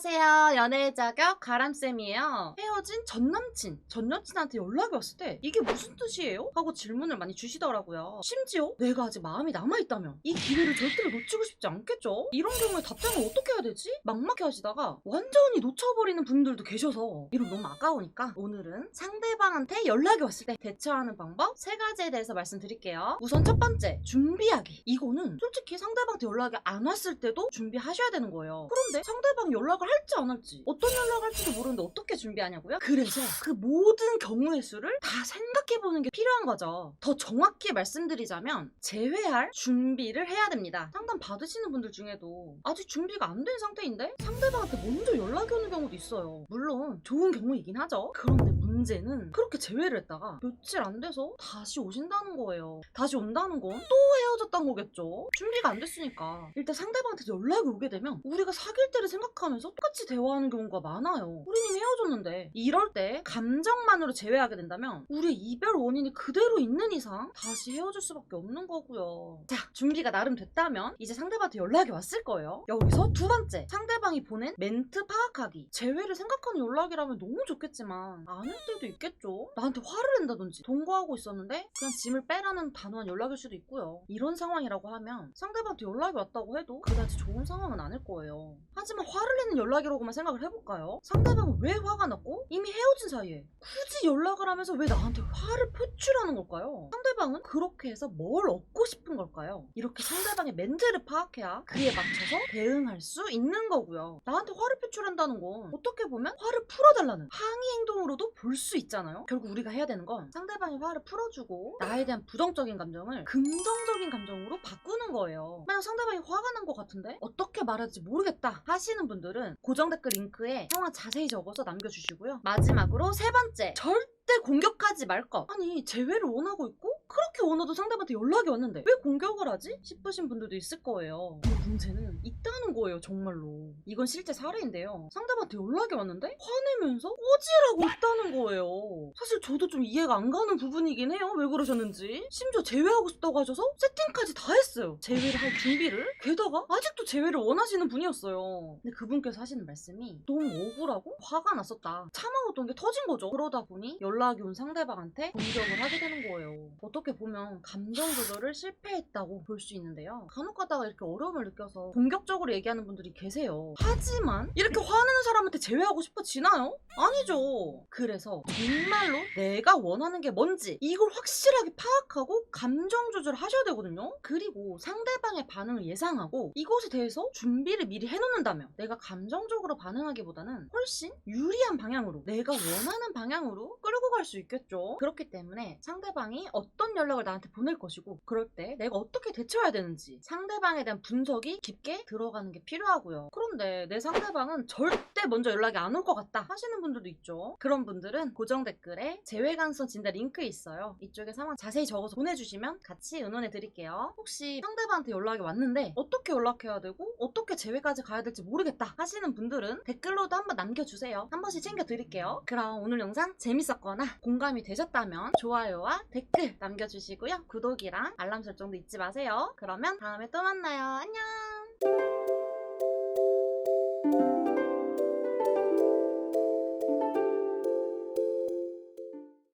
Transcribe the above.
안녕하세요. 연애의 자격 가람쌤이에요. 헤어진 전 여친한테 연락이 왔을 때 이게 무슨 뜻이에요? 하고 질문을 많이 주시더라고요. 심지어 내가 아직 마음이 남아있다면 이 기회를 절대로 놓치고 싶지 않겠죠? 이런 경우에 답장을 어떻게 해야 되지? 막막해 하시다가 완전히 놓쳐버리는 분들도 계셔서 이런 너무 아까우니까 오늘은 상대방한테 연락이 왔을 때 대처하는 방법 3가지에 대해서 말씀드릴게요. 우선 첫 번째, 준비하기. 이거는 솔직히 상대방한테 연락이 안 왔을 때도 준비하셔야 되는 거예요. 그런데 상대방이 연락을 할지 안 할지 어떤 연락을 할지도 모르는데 어떻게 준비하냐고요? 그래서 그 모든 경우의 수를 다 생각해보는 게 필요한 거죠. 더 정확히 말씀드리자면 제외할 준비를 해야 됩니다. 상담 받으시는 분들 중에도 아직 준비가 안 된 상태인데 상대방한테 먼저 연락이 오는 경우도 있어요. 물론 좋은 경우이긴 하죠. 그런데 문제는 그렇게 제외를 했다가 며칠 안 돼서 다시 오신다는 거예요. 다시 온다는 건 또 헤어졌다는 거겠죠. 준비가 안 됐으니까. 일단 상대방한테 연락이 오게 되면 우리가 사귈 때를 생각하면서 똑같이 대화하는 경우가 많아요. 우린 이미 헤어졌는데. 이럴 때 감정만으로 제외하게 된다면 우리의 이별 원인이 그대로 있는 이상 다시 헤어질 수밖에 없는 거고요. 자, 준비가 나름 됐다면 이제 상대방한테 연락이 왔을 거예요. 여기서 두 번째, 상대방이 보낸 멘트 파악하기. 제외를 생각하는 연락이라면 너무 좋겠지만 아닐 때도 있겠죠. 나한테 화를 낸다든지 동거하고 있었는데 그냥 짐을 빼라는 단호한 연락일 수도 있고요. 이런 상황이라고 하면 상대방한테 연락이 왔다고 해도 그다지 좋은 상황은 아닐 거예요. 하지만 화를 내는 연락이라고만 생각을 해볼까요? 상대방은 왜 화가 났고 이미 헤어진 사이에 굳이 연락을 하면서 왜 나한테 화를 표출하는 걸까요? 상대방은 그렇게 해서 뭘 얻고 싶은 걸까요? 이렇게 상대방의 멘트를 파악해야 그에 맞춰서 대응할 수 있는 거고요. 나한테 화를 표출한다는 건 어떻게 보면 화를 풀어달라는 항의 행동으로도 볼 수 있잖아요. 결국 우리가 해야 되는 건 상대방의 화를 풀어주고 나에 대한 부정적인 감정을 긍정적인 감정으로 바꾸는 거예요. 만약 상대방이 화가 난 것 같은데 어떻게 말할지 모르겠다 하시는 분들은 고정 댓글 링크에 상황 자세히 적어서 남겨주시고요. 마지막으로 3번째, 절대 공격하지 말 것. 아니, 재회를 원하고 있고 그렇게 원해도 상대방한테 연락이 왔는데 왜 공격을 하지? 싶으신 분들도 있을 거예요. 근데 문제는 있다는 거예요. 정말로. 이건 실제 사례인데요. 상대방한테 연락이 왔는데 화내면서 꼬지라고 있다는 거예요. 사실 저도 좀 이해가 안 가는 부분이긴 해요. 왜 그러셨는지. 심지어 재회하고 싶다고 하셔서 세팅까지 다 했어요. 재회를 할 준비를. 게다가 아직도 재회를 원하시는 분이었어요. 근데 그분께서 하시는 말씀이 너무 억울하고 화가 났었다. 참아오던 게 터진 거죠. 그러다 보니 연락이 온 상대방한테 공격을 하게 되는 거예요. 어떻게 보면 감정 조절을 실패했다고 볼 수 있는데요. 간혹 가다가 이렇게 어려움을 느껴서 공격적으로 얘기하는 분들이 계세요. 하지만 이렇게 화내는 사람한테 제외하고 싶어지나요? 아니죠. 그래서 정말로 내가 원하는 게 뭔지 이걸 확실하게 파악하고 감정 조절을 하셔야 되거든요. 그리고 상대방의 반응을 예상하고 이것에 대해서 준비를 미리 해놓는다면 내가 감정적으로 반응하기보다는 훨씬 유리한 방향으로, 내가 원하는 방향으로 끌고 갈 수 있겠죠. 그렇기 때문에 상대방이 어떤 연락을 나한테 보낼 것이고 그럴 때 내가 어떻게 대처해야 되는지 상대방에 대한 분석이 깊게 들어가는 게 필요하고요. 그런데 내 상대방은 절대 먼저 연락이 안 올 것 같다 하시는 분들도 있죠. 그런 분들은 고정 댓글에 재회 가능성 진단 링크 있어요. 이쪽에 상황 자세히 적어서 보내주시면 같이 의논해 드릴게요. 혹시 상대방한테 연락이 왔는데 어떻게 연락해야 되고 어떻게 재회까지 가야 될지 모르겠다 하시는 분들은 댓글로도 한번 남겨주세요. 한 번씩 챙겨 드릴게요. 그럼 오늘 영상 재밌었거나 공감이 되셨다면 좋아요와 댓글 남겨주시고요. 구독이랑 알람 설정도 잊지 마세요. 그러면 다음에 또 만나요. 안녕.